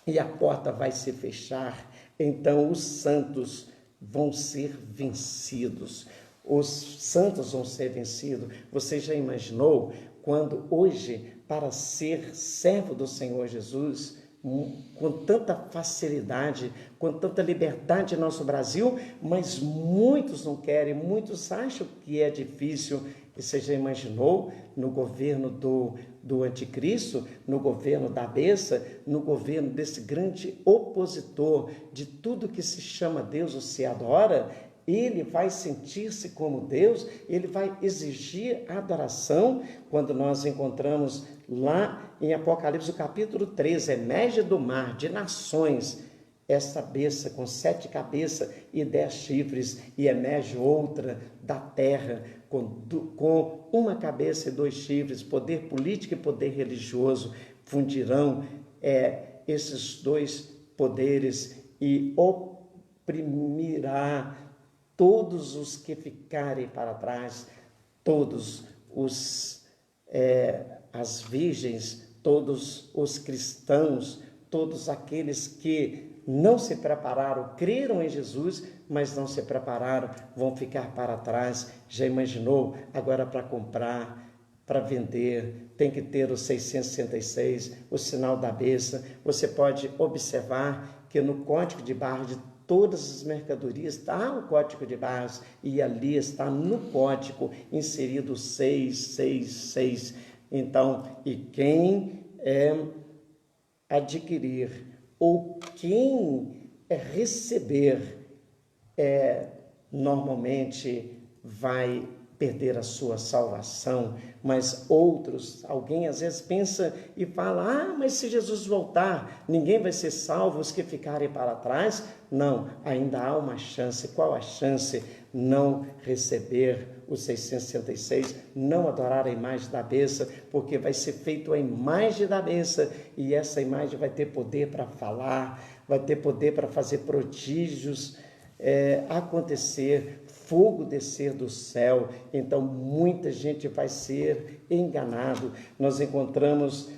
e a porta vai se fechar, então os santos vão ser vencidos. Os santos vão ser vencidos. Você já imaginou quando hoje, para ser servo do Senhor Jesus, com tanta facilidade, com tanta liberdade em nosso Brasil, mas muitos não querem, muitos acham que é difícil. E você já imaginou no governo do anticristo, no governo da besta, no governo desse grande opositor de tudo que se chama Deus ou se adora? Ele vai sentir-se como Deus, ele vai exigir adoração. Quando nós encontramos lá em Apocalipse, capítulo 13, emerge do mar de nações esta besta com 7 cabeças e 10 chifres, e emerge outra da terra com 1 cabeça e 2 chifres, poder político e poder religioso fundirão esses 2 poderes e oprimirá todos os que ficarem para trás, todos as virgens, todos os cristãos, todos aqueles que não se prepararam, creram em Jesus, mas não se prepararam, vão ficar para trás. Já imaginou? Agora para comprar, para vender, tem que ter o 666, o sinal da besta. Você pode observar que no código de barras de todas as mercadorias está o código de barras, e ali está no código inserido 666. Então, e quem adquirir ou quem receber, normalmente vai perder a sua salvação, mas outros, alguém às vezes pensa e fala, mas se Jesus voltar, ninguém vai ser salvo, os que ficarem para trás. Não, ainda há uma chance. Qual a chance? Não receber os 666, não adorar a imagem da besta, porque vai ser feito a imagem da besta, e essa imagem vai ter poder para falar, vai ter poder para fazer prodígios acontecer, fogo descer do céu. Então muita gente vai ser enganado. Nós encontramos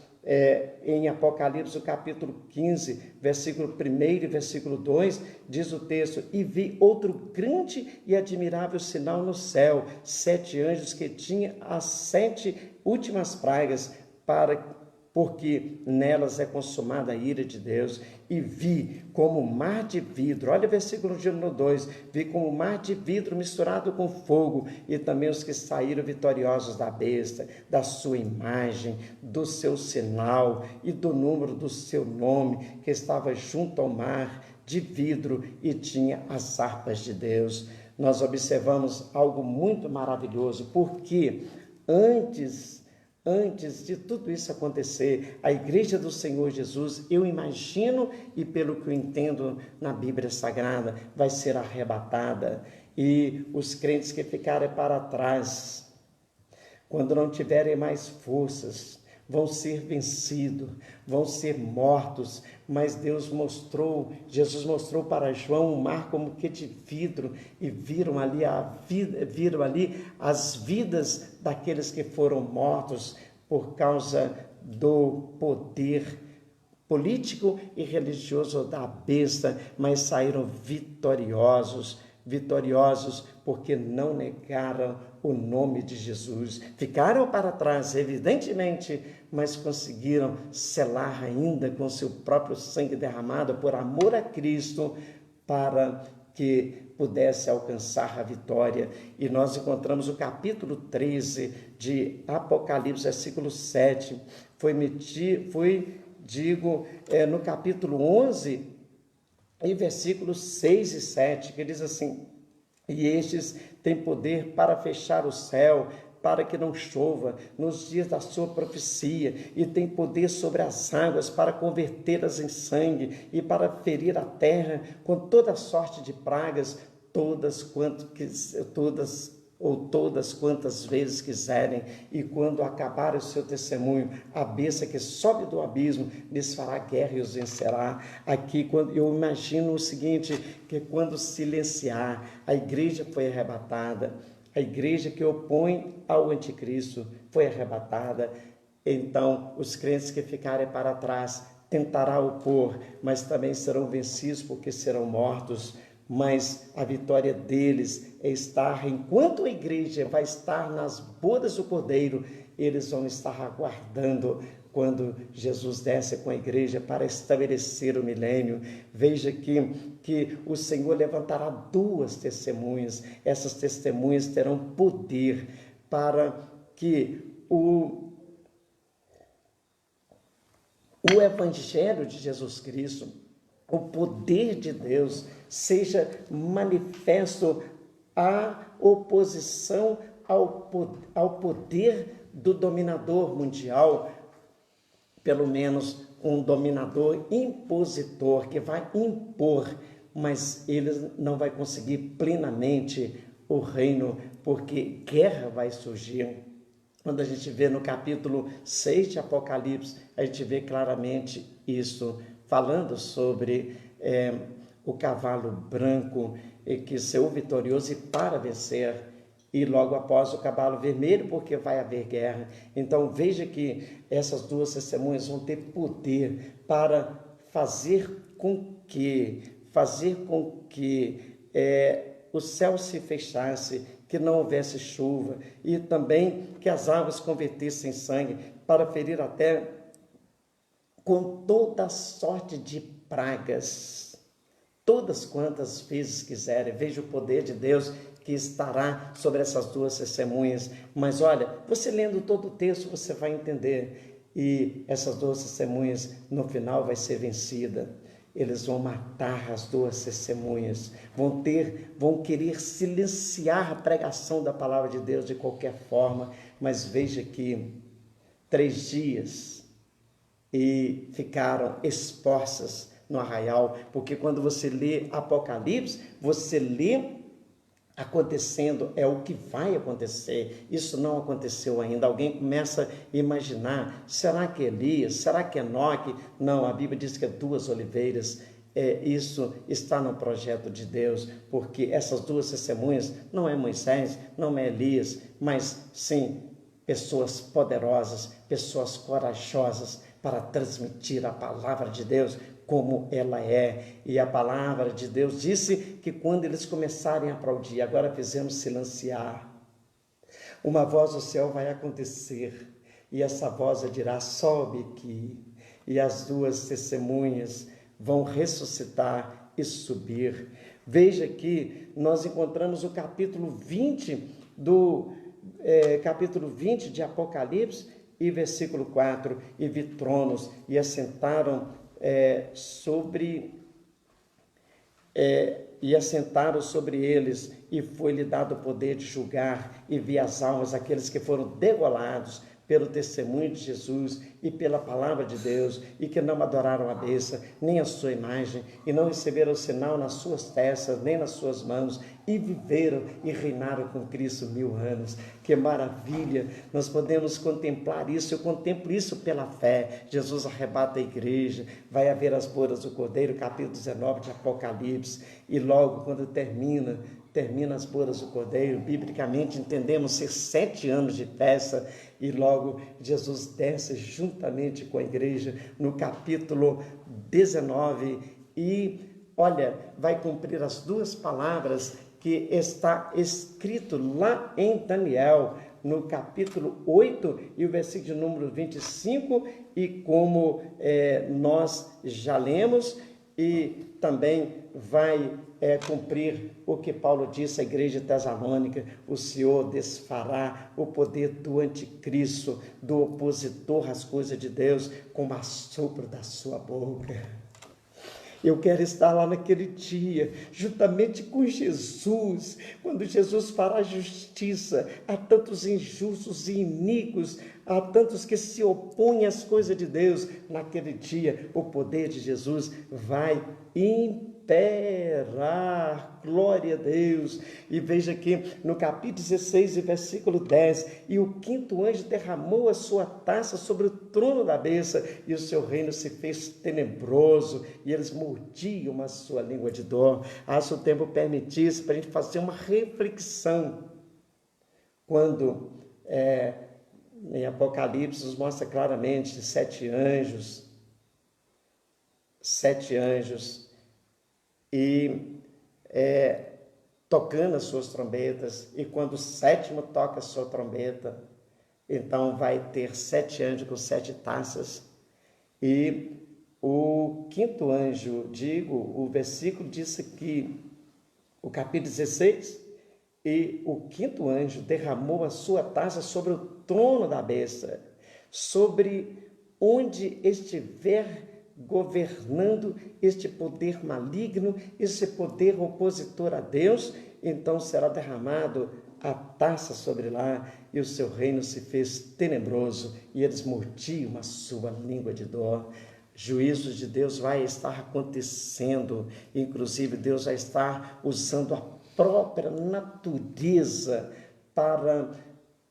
em Apocalipse, o capítulo 15, versículo 1 e versículo 2, diz o texto: e vi outro grande e admirável sinal no céu, 7 anjos que tinham as 7 últimas pragas, porque nelas é consumada a ira de Deus. E vi como mar de vidro, olha o versículo de número 2, vi como mar de vidro misturado com fogo, e também os que saíram vitoriosos da besta, da sua imagem, do seu sinal e do número do seu nome, que estava junto ao mar de vidro e tinha as harpas de Deus. Nós observamos algo muito maravilhoso, porque antes de tudo isso acontecer, a igreja do Senhor Jesus, eu imagino, e pelo que eu entendo na Bíblia Sagrada, vai ser arrebatada, e os crentes que ficarem para trás, quando não tiverem mais forças, vão ser vencidos, vão ser mortos. Mas Jesus mostrou para João um mar como que de vidro, e viram ali as vidas daqueles que foram mortos por causa do poder político e religioso da besta, mas saíram vitoriosos porque não negaram o nome de Jesus. Ficaram para trás, evidentemente, mas conseguiram selar ainda com seu próprio sangue derramado por amor a Cristo, para que pudesse alcançar a vitória. E nós encontramos o capítulo 13 de Apocalipse, versículo 7, no capítulo 11, em versículos 6 e 7, que diz assim: e estes têm poder para fechar o céu, para que não chova nos dias da sua profecia, e tem poder sobre as águas para convertê-las em sangue, e para ferir a terra com toda sorte de pragas, todas quantas vezes quiserem. E quando acabar o seu testemunho, a besta que sobe do abismo lhes fará guerra e os vencerá. Aqui, quando eu imagino o seguinte, que quando silenciar, a igreja foi arrebatada, a igreja que opõe ao anticristo foi arrebatada. Então os crentes que ficarem para trás tentará opor, mas também serão vencidos, porque serão mortos. Mas a vitória deles é estar, enquanto a igreja vai estar nas bodas do Cordeiro, eles vão estar aguardando quando Jesus desce com a igreja para estabelecer o milênio. Veja que o Senhor levantará 2 testemunhas. Essas testemunhas terão poder para que o Evangelho de Jesus Cristo, o poder de Deus, seja manifesto à oposição ao poder do dominador mundial, pelo menos um dominador impositor que vai impor, mas ele não vai conseguir plenamente o reino, porque guerra vai surgir. Quando a gente vê no capítulo 6 de Apocalipse, a gente vê claramente isso, falando sobre o cavalo branco que saiu vitorioso e para vencer, e logo após o cavalo vermelho, porque vai haver guerra. Então veja que essas 2 testemunhas vão ter poder para fazer com que o céu se fechasse, que não houvesse chuva, e também que as águas convertessem em sangue, para ferir a terra com toda sorte de pragas, todas quantas vezes quiserem. Veja o poder de Deus que estará sobre essas 2 testemunhas. Mas olha, você lendo todo o texto, você vai entender, e essas 2 testemunhas no final vai ser vencida. eles vão matar as duas testemunhas, vão querer silenciar a pregação da palavra de Deus de qualquer forma, mas veja que 3 dias e ficaram expostas no arraial, porque quando você lê Apocalipse, você lê acontecendo, é o que vai acontecer, isso não aconteceu ainda. Alguém começa a imaginar, será que Elias, será que Enoque? Não, a Bíblia diz que é 2 oliveiras, isso está no projeto de Deus, porque essas 2 testemunhas não é Moisés, não é Elias, mas sim, pessoas poderosas, pessoas corajosas para transmitir a palavra de Deus como ela é. E a palavra de Deus disse que quando eles começarem a aplaudir, agora fizemos silenciar, uma voz do céu vai acontecer, e essa voz dirá, sobe aqui, e as 2 testemunhas vão ressuscitar e subir. Veja que nós encontramos o capítulo 20 de Apocalipse, e versículo 4, e vi tronos, e assentaram sobre eles, e foi-lhe dado o poder de julgar, e vi as almas daqueles que foram degolados pelo testemunho de Jesus e pela palavra de Deus, e que não adoraram a besta, nem a sua imagem, e não receberam o sinal nas suas testas, nem nas suas mãos, e viveram e reinaram com Cristo 1000 anos. Que maravilha! Nós podemos contemplar isso, eu contemplo isso pela fé. Jesus arrebata a igreja, vai haver as bodas do Cordeiro, capítulo 19 de Apocalipse, e logo quando termina as bodas do Cordeiro, biblicamente entendemos ser 7 anos de festa, e logo Jesus desce juntamente com a igreja no capítulo 19, e olha, vai cumprir as 2 palavras que está escrito lá em Daniel, no capítulo 8 e o versículo de número 25, e como nós já lemos, e também vai cumprir o que Paulo disse à igreja de Tessalônica: o Senhor desfará o poder do anticristo, do opositor às coisas de Deus, com o assopro da sua boca. Eu quero estar lá naquele dia, juntamente com Jesus, quando Jesus fará justiça a tantos injustos e iníquos, a tantos que se opõem às coisas de Deus. Naquele dia, o poder de Jesus vai imperar, glória a Deus. E veja aqui no capítulo 16 e versículo 10, e o 5º anjo derramou a sua taça sobre o trono da besta, e o seu reino se fez tenebroso, e eles mordiam a sua língua de dor. Se o tempo permitisse, para a gente fazer uma reflexão, quando em Apocalipse nos mostra claramente 7 anjos, e tocando as suas trombetas, e quando o 7º toca a sua trombeta, então vai ter 7 anjos com 7 taças, e o 5º anjo, o versículo diz aqui, o capítulo 16, e o 5º anjo derramou a sua taça sobre o trono da besta, sobre onde estiver governando este poder maligno, esse poder opositor a Deus, então será derramado a taça sobre lá, e o seu reino se fez tenebroso, e eles mordiam a sua língua de dor. Juízo de Deus vai estar acontecendo, inclusive Deus vai estar usando a própria natureza para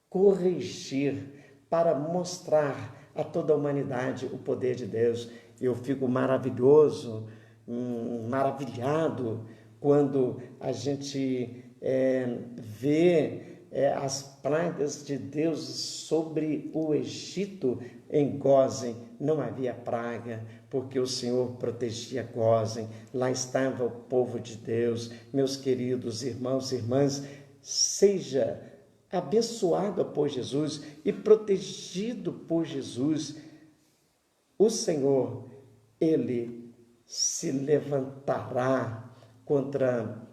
corrigir, para mostrar a toda a humanidade o poder de Deus. Eu fico maravilhado quando a gente vê as pragas de Deus sobre o Egito. Em Gósen não havia praga, porque o Senhor protegia Gósen. Lá estava o povo de Deus. Meus queridos irmãos e irmãs, seja abençoado por Jesus e protegido por Jesus. O Senhor, Ele se levantará contra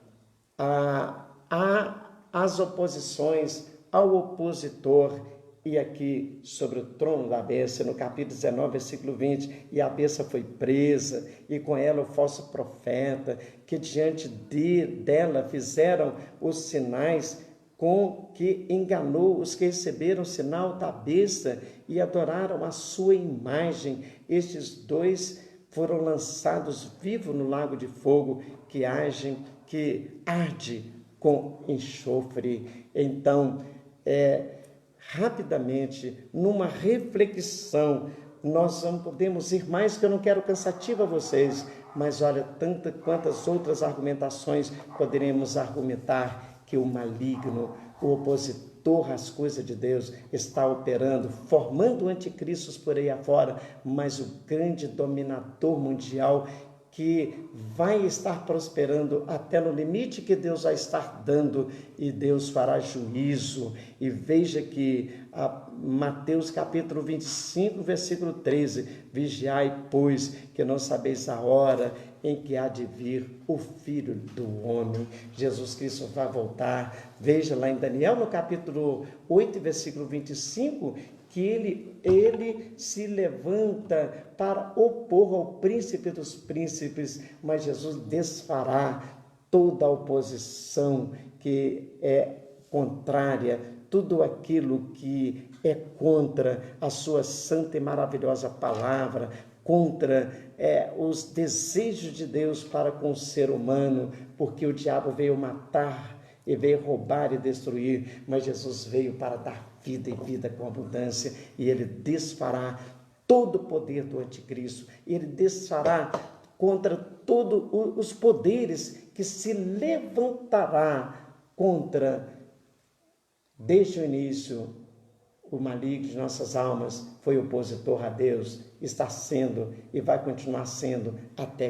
as oposições ao opositor, e aqui sobre o trono da besta, no capítulo 19, versículo 20, e a besta foi presa, e com ela o falso profeta, que diante dela fizeram os sinais com que enganou os que receberam o sinal da besta e adoraram a sua imagem. Estes dois foram lançados vivos no lago de fogo, que arde com enxofre. Então, rapidamente, numa reflexão, nós não podemos ir mais, que eu não quero cansativo a vocês, mas olha, tantas quantas outras argumentações poderemos argumentar que o maligno, o opositor às coisas de Deus, está operando, formando anticristos por aí afora, mas o grande dominador mundial que vai estar prosperando até no limite que Deus vai estar dando, e Deus fará juízo. E veja que Mateus capítulo 25, versículo 13, vigiai, pois, que não sabeis a hora em que há de vir o Filho do Homem. Jesus Cristo vai voltar. Veja lá em Daniel, no capítulo 8, versículo 25, que ele se levanta para opor ao príncipe dos príncipes, mas Jesus desfará toda a oposição que é contrária, tudo aquilo que é contra a sua santa e maravilhosa palavra, contra os desejos de Deus para com o ser humano, porque o diabo veio matar e veio roubar e destruir, mas Jesus veio para dar vida e vida com abundância, e ele desfará todo o poder do anticristo, ele desfará contra todos os poderes que se levantará contra. Desde o início, o maligno de nossas almas foi opositor a Deus, está sendo e vai continuar sendo até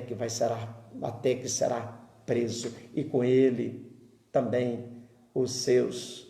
que será preso, e com ele também os seus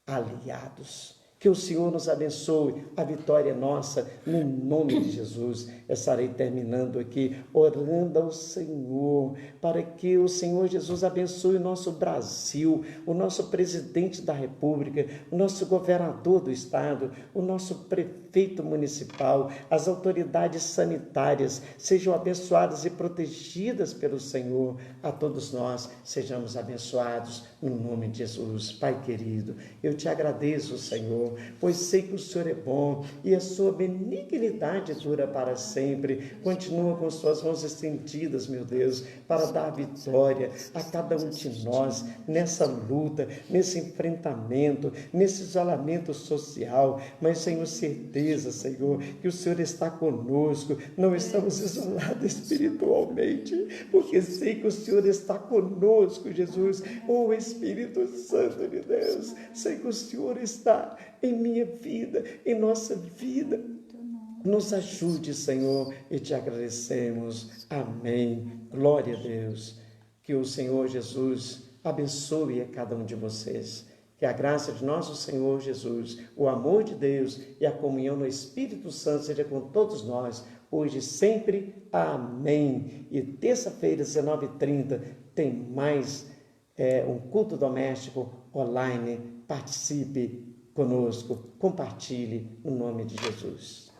aliados. Que o Senhor nos abençoe, a vitória é nossa, no nome de Jesus. Eu estarei terminando aqui, orando ao Senhor, para que o Senhor Jesus abençoe o nosso Brasil, o nosso presidente da República, o nosso governador do estado, o nosso prefeito municipal, as autoridades sanitárias, sejam abençoadas e protegidas pelo Senhor. A todos nós, sejamos abençoados no nome de Jesus. Pai querido, eu te agradeço, Senhor, pois sei que o Senhor é bom e a sua benignidade dura para sempre. Continua com suas mãos estendidas, meu Deus, para dar vitória a cada um de nós nessa luta, nesse enfrentamento, nesse isolamento social. Mas tenho certeza, Senhor, que o Senhor está conosco. Não estamos isolados espiritualmente, porque sei que o Senhor está conosco, Jesus. Oh, Espírito Santo de Deus, sei que o Senhor está em minha vida, em nossa vida. Nos ajude, Senhor, e te agradecemos. Amém. Glória a Deus. Que o Senhor Jesus abençoe a cada um de vocês. Que a graça de nosso Senhor Jesus, o amor de Deus e a comunhão no Espírito Santo seja com todos nós, hoje e sempre. Amém. E terça-feira, 19h30, tem mais um culto doméstico online. Participe conosco, compartilhe no nome de Jesus.